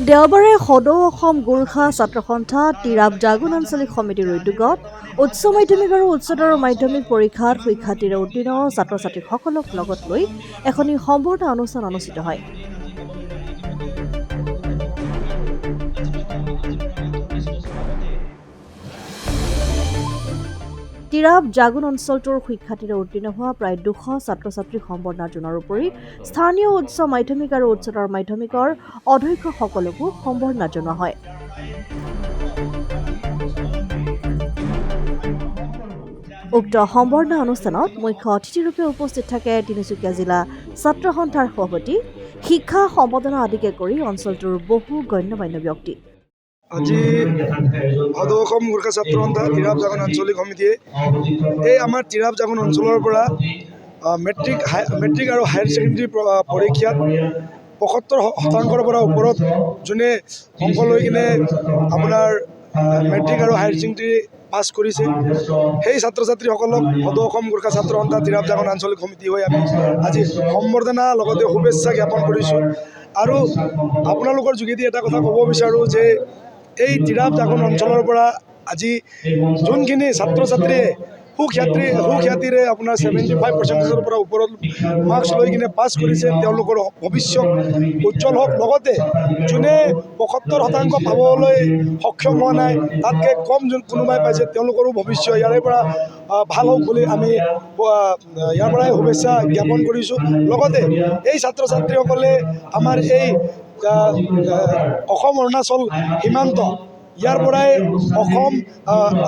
দেওবাৰে সদৌ অসম গোৰ্খা ছাত্ৰ সন্থা তিৰাপ জাগোন আঞ্চলিক সমিতিৰ উদ্যোগত উচ্চ মাধ্যমিক আৰু উচ্চতৰ মাধ্যমিক পৰীক্ষাত শিক্ষাৰ্থীৰে উত্তীৰ্ণ ছাত্ৰ ছাত্ৰীসকলক লগত লৈ এখনি সম্বৰ্ধনা অনুষ্ঠান অনুষ্ঠিত হয়। তিৰাপ জাগোন অঞ্চলটোৰ শিক্ষাৰ্থীৰে উত্তীৰ্ণ হোৱা প্ৰায় 200 ছাত্ৰ ছাত্ৰীক সম্বৰ্ধনা জনোৱাৰ উপৰি স্থানীয় উচ্চ মাধ্যমিক আৰু উচ্চতৰ মাধ্যমিকৰ অধ্যক্ষসকলকো সম্বৰ্ধনা জনোৱা হয়। উক্ত সম্বৰ্ধনা অনুষ্ঠানত মুখ্য অতিথিৰূপে উপস্থিত থাকে তিনিচুকীয়া জিলা ছাত্ৰ সন্থাৰ সভাপতি, শিক্ষা সম্পাদনা আদিকে কৰি অঞ্চলটোৰ বহু গণ্যমান্য ব্যক্তি। আজি সদৌ অসম গোৰ্খা ছাত্ৰ সন্থা তিৰাপ জাগোন আঞ্চলিক সমিতিয়ে এই আমাৰ তিৰাপ জাগোন অঞ্চলৰ পৰা মেট্ৰিক আৰু হায়াৰ ছেকেণ্ডেৰী পৰীক্ষাত 75% পৰা ওপৰত যোনে অংক লৈ কিনে আপোনাৰ মেট্ৰিক আৰু হায়াৰ ছেকেণ্ডেৰী পাছ কৰিছে, সেই ছাত্ৰ ছাত্ৰীসকলক সদৌ অসম গোৰ্খা ছাত্ৰ সন্থা তিৰাপ জাগোন আঞ্চলিক সমিতি হৈ আমি আজি সম্বৰ্ধনা লগতে শুভেচ্ছা জ্ঞাপন কৰিছোঁ। আৰু আপোনালোকৰ যোগেদি এটা কথা ক'ব বিচাৰোঁ যে এই তিৰাপ জাগোন অঞ্চলৰ পৰা আজি যোনখিনি ছাত্ৰ ছাত্ৰীয়ে সুখ্যাতিৰে আপোনাৰ 75% পৰা ওপৰত মাৰ্কছ লৈ কিনে পাছ কৰিছে, তেওঁলোকৰ ভৱিষ্যত উজ্জ্বল হওক। লগতে যোনে 75% পাবলৈ সক্ষম হোৱা নাই, তাতকৈ কম কোনোবাই পাইছে, তেওঁলোকৰো ভৱিষ্যত ইয়াৰে পৰা ভাল হওক বুলি আমি ইয়াৰ পৰাই শুভেচ্ছা জ্ঞাপন কৰিছোঁ। লগতে এই ছাত্ৰ ছাত্ৰীসকলে আমাৰ এই অসম অৰুণাচল সীমান্ত, ইয়াৰ পৰাই অসম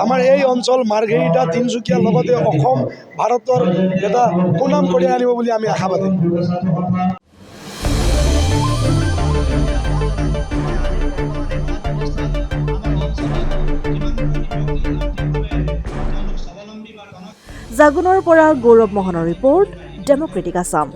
আমাৰ এই অঞ্চল মাৰ্ঘেৰিটা, তিনিচুকীয়াৰ লগতে অসম ভাৰতৰ এটা সুনাম কঢ়িয়াই আনিব বুলি আমি আশাবাদী। জাগোনৰ পৰা গৌৰৱ মোহনৰ ৰিপৰ্ট, ডেমক্ৰেটিক আছাম।